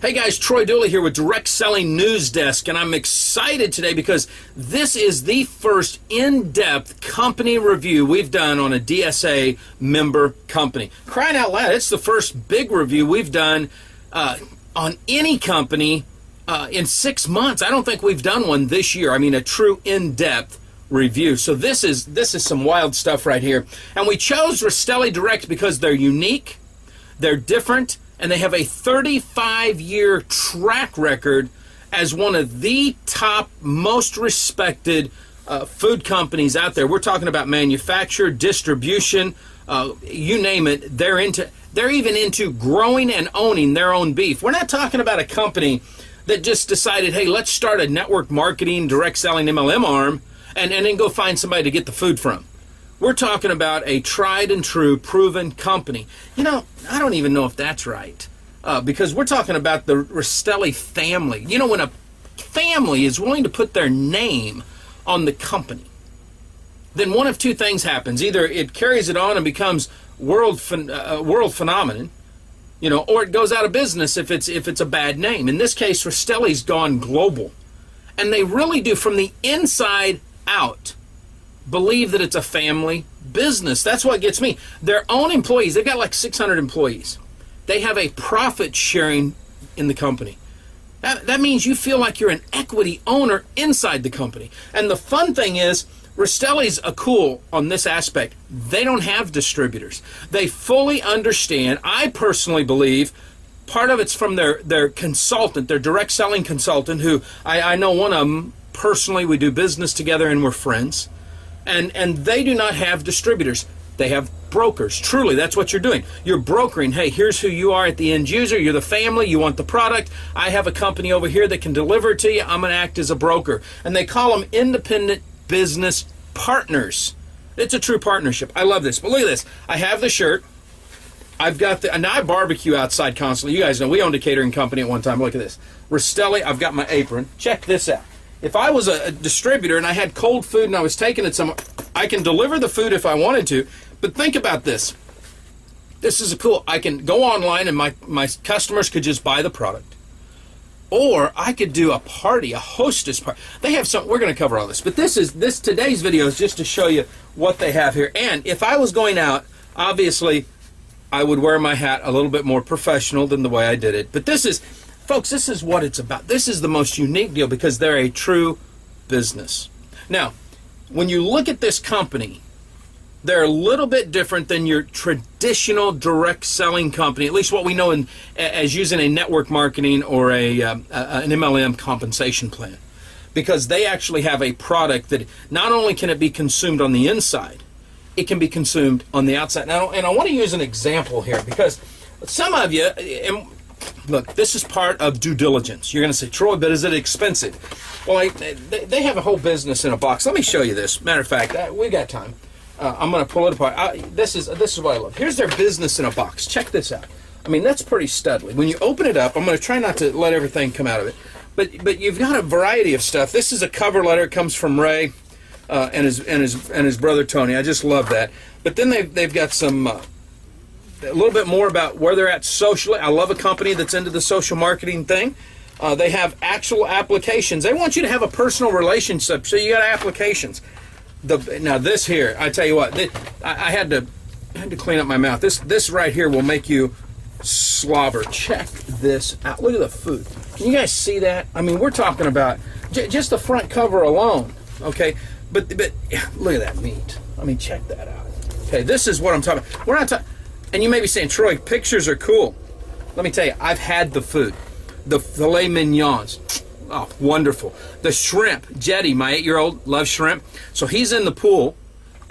Hey guys, Troy Dooley here with Direct Selling News Desk, and I'm excited today because this is the first in-depth company review we've done on a DSA member company. Crying out loud, it's the first big review we've done on any company in 6 months. I don't think we've done one this year. I mean, a true in-depth review. So this is some wild stuff right here. And we chose Rastelli Direct because they're unique, they're different, and they have a 35-year track record as one of the top, most respected food companies out there. We're talking about manufacture, distribution, you name it. They're even into growing and owning their own beef. We're not talking about a company that just decided, hey, let's start a network marketing, direct selling MLM arm, and then go find somebody to get the food from. We're talking about a tried and true, proven company. You know, I don't even know if that's right, because we're talking about the Rastelli family. You know, when a family is willing to put their name on the company, then one of two things happens. Either it carries it on and becomes world phenomenon, you know, or it goes out of business if it's a bad name. In this case, Rastelli's gone global, and they really do, from the inside out, believe that it's a family business. That's what gets me. Their own employees, they've got like 600 employees. They have a profit sharing in the company. That means you feel like you're an equity owner inside the company. And the fun thing is, Rastelli's cool on this aspect. They don't have distributors. They fully understand. I personally believe part of it's from their consultant, their direct selling consultant, who I know one of them personally. We do business together and we're friends. And they do not have distributors. They have brokers. Truly, that's what you're doing. You're brokering. Hey, here's who you are at the end user. You're the family. You want the product. I have a company over here that can deliver it to you. I'm going to act as a broker. And they call them independent business partners. It's a true partnership. I love this. But look at this. I have the shirt. I've got and I barbecue outside constantly. You guys know we owned a catering company at one time. Look at this. Rastelli, I've got my apron. Check this out. If I was a distributor and I had cold food and I was taking it somewhere, I can deliver the food if I wanted to. But think about this. This is cool. I can go online and my customers could just buy the product. Or I could do a party, a hostess party. They have some, we're going to cover all this. But today's video is just to show you what they have here. And if I was going out, obviously, I would wear my hat a little bit more professional than the way I did it. But folks, this is what it's about. This is the most unique deal because they're a true business. Now, when you look at this company, they're a little bit different than your traditional direct selling company, at least what we know as using a network marketing or an MLM compensation plan, because they actually have a product that not only can it be consumed on the inside, it can be consumed on the outside. Now, and I want to use an example here because some of you, look, this is part of due diligence. You're going to say, Troy, but is it expensive? Well, they have a whole business in a box. Let me show you this. Matter of fact, we got time. I'm going to pull it apart. This is what I love. Here's their business in a box. Check this out. I mean, that's pretty studly. When you open it up, I'm going to try not to let everything come out of it. But you've got a variety of stuff. This is a cover letter. It comes from Ray and his brother Tony. I just love that. But then they've got some. A little bit more about where they're at socially. I love a company that's into the social marketing thing. They have actual applications. They want you to have a personal relationship, so you got applications. Now this here, I tell you what, I had to clean up my mouth. This right here will make you slobber. Check this out. Look at the food. Can you guys see that? I mean, we're talking about just the front cover alone. Okay, but look at that meat. I mean, check that out. Okay, this is what I'm talking about. We're not talking. And you may be saying, Troy, pictures are cool. Let me tell you, I've had the food. The filet mignons. Oh, wonderful. The shrimp. Jetty, my 8-year-old, loves shrimp. So he's in the pool.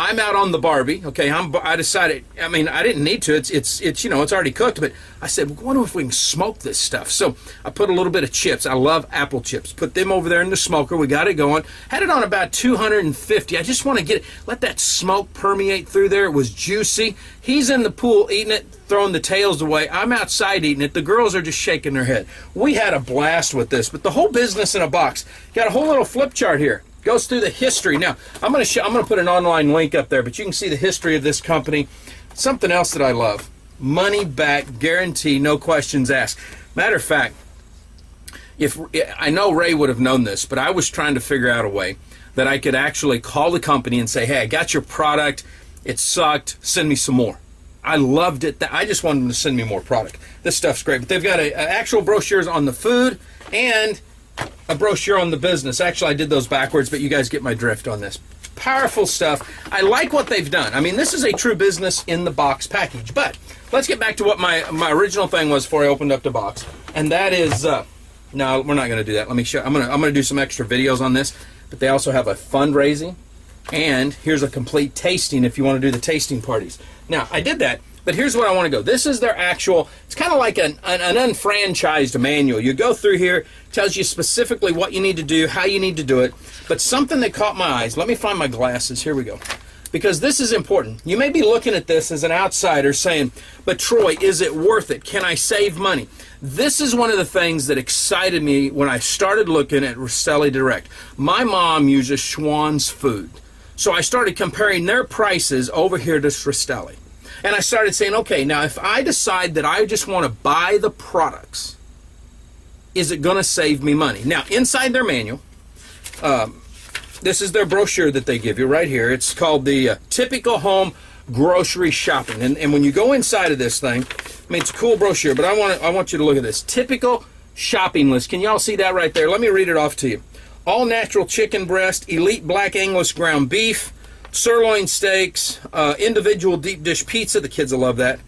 I'm out on the Barbie. Okay, I decided, I mean, I didn't need to. It's you know, it's already cooked. But I said, I wonder if we can smoke this stuff. So I put a little bit of chips. I love apple chips. Put them over there in the smoker. We got it going. Had it on about 250. I just want to let that smoke permeate through there. It was juicy. He's in the pool eating it, throwing the tails away. I'm outside eating it. The girls are just shaking their head. We had a blast with this. But the whole business in a box. Got a whole little flip chart here. Goes through the history. Now, I'm going to put an online link up there, but you can see the history of this company. Something else that I love. Money back guarantee, no questions asked. Matter of fact, if I know Ray would have known this, but I was trying to figure out a way that I could actually call the company and say, hey, I got your product. It sucked. Send me some more. I loved it. I just wanted them to send me more product. This stuff's great. But they've got actual brochures on the food and a brochure on the business. Actually, I did those backwards, but you guys get my drift on this. Powerful stuff. I like what they've done. I mean, this is a true business in the box package. But let's get back to what my original thing was before I opened up the box. And that is, no, we're not going to do that. Let me show. I'm going to do some extra videos on this. But they also have a fundraising. And here's a complete tasting if you want to do the tasting parties. Now, I did that, but here's what I want to go. This is their actual, it's kind of like an unfranchised manual. You go through here, tells you specifically what you need to do, how you need to do it. But something that caught my eyes, let me find my glasses. Here we go. Because this is important. You may be looking at this as an outsider saying, but Troy, is it worth it? Can I save money? This is one of the things that excited me when I started looking at Rastelli Direct. My mom uses Schwann's food. So I started comparing their prices over here to Rastelli. And I started saying, okay, now if I decide that I just want to buy the products, is it going to save me money? Now, inside their manual, this is their brochure that they give you right here. It's called the Typical Home Grocery Shopping. And when you go inside of this thing, I mean, it's a cool brochure, but I want you to look at this. Typical shopping list. Can y'all see that right there? Let me read it off to you. All natural chicken breast, elite black Angus ground beef, sirloin steaks, individual deep dish pizza. The kids will love that.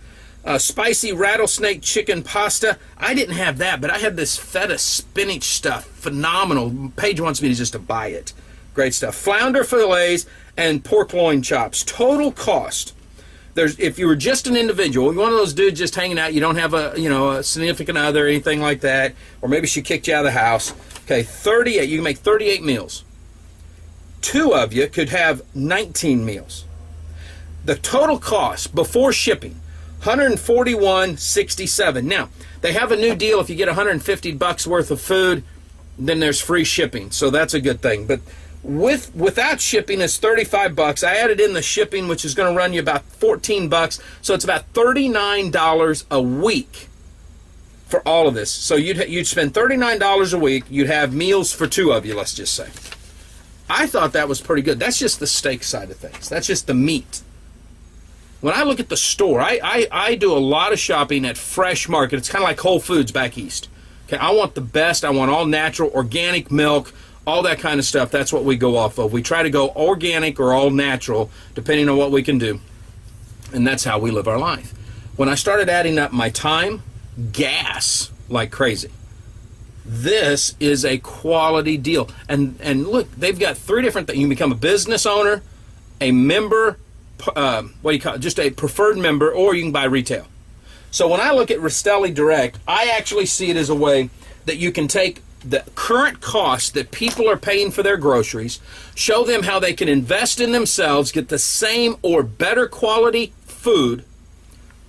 Spicy rattlesnake chicken pasta. I didn't have that, but I had this feta spinach stuff. Phenomenal. Paige wants me to buy it. Great stuff. Flounder fillets and pork loin chops. Total cost. If you were just an individual, one of those dudes just hanging out, you don't have a significant other or anything like that, or maybe she kicked you out of the house. Okay, 38. You can make 38 meals. 2 of you could have 19 meals. The total cost before shipping, $141.67. Now, they have a new deal. If you get $150 worth of food, then there's free shipping. So that's a good thing. But without shipping, it's $35. I added in the shipping, which is going to run you about $14. So it's about $39 a week for all of this. So you'd spend $39 a week. You'd have meals for 2 of you, let's just say. I thought that was pretty good. That's just the steak side of things. That's just the meat. When I look at the store, I do a lot of shopping at Fresh Market. It's kind of like Whole Foods back east. Okay, I want the best. I want all natural, organic milk, all that kind of stuff. That's what we go off of. We try to go organic or all natural, depending on what we can do. And that's how we live our life. When I started adding up my time, gas like crazy. This is a quality deal. And look, they've got 3 different things. You can become a business owner, a member, what do you call it? Just a preferred member, or you can buy retail. So when I look at Rastelli Direct, I actually see it as a way that you can take the current cost that people are paying for their groceries, show them how they can invest in themselves, get the same or better quality food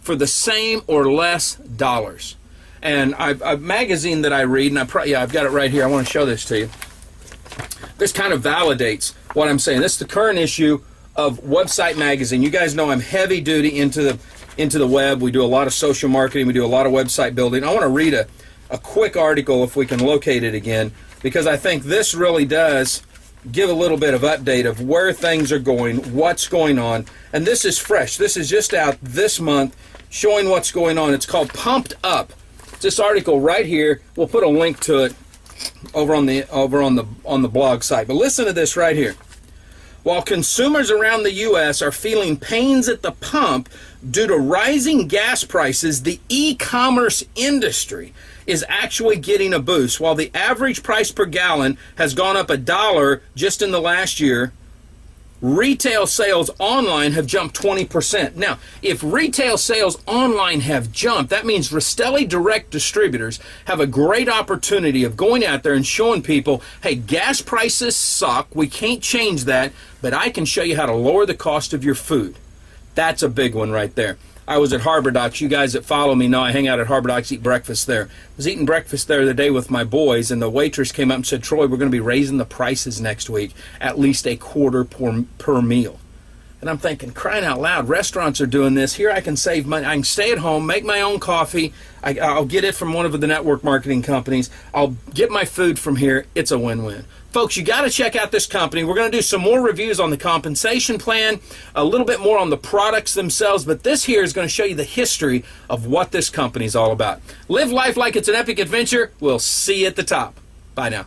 for the same or less dollars. And a magazine that I read, and I've got it right here. I want to show this to you. This kind of validates what I'm saying. This is the current issue of Website Magazine. You guys know I'm heavy duty into the web. We do a lot of social marketing. We do a lot of website building. I want to read a quick article, if we can locate it again, because I think this really does give a little bit of update of where things are going, what's going on. And this is fresh. This is just out this month, showing what's going on. It's called Pumped Up. This article right here, we'll put a link to it over on the blog site. But listen to this right here. While consumers around the U.S. are feeling pains at the pump due to rising gas prices, the e-commerce industry is actually getting a boost. While the average price per gallon has gone up $1 just in the last year, retail sales online have jumped 20%. Now, if retail sales online have jumped, that means Rastelli Direct distributors have a great opportunity of going out there and showing people, hey, gas prices suck. We can't change that, but I can show you how to lower the cost of your food. That's a big one right there. I was at Harbor Docks. You guys that follow me know I hang out at Harbor Docks, eat breakfast there. I was eating breakfast there the day with my boys, and the waitress came up and said, Troy, we're going to be raising the prices next week, at least $0.25 per meal. And I'm thinking, crying out loud, restaurants are doing this. Here I can save money. I can stay at home, make my own coffee. I'll get it from one of the network marketing companies. I'll get my food from here. It's a win-win. Folks, you got to check out this company. We're going to do some more reviews on the compensation plan, a little bit more on the products themselves, but this here is going to show you the history of what this company is all about. Live life like it's an epic adventure. We'll see you at the top. Bye now.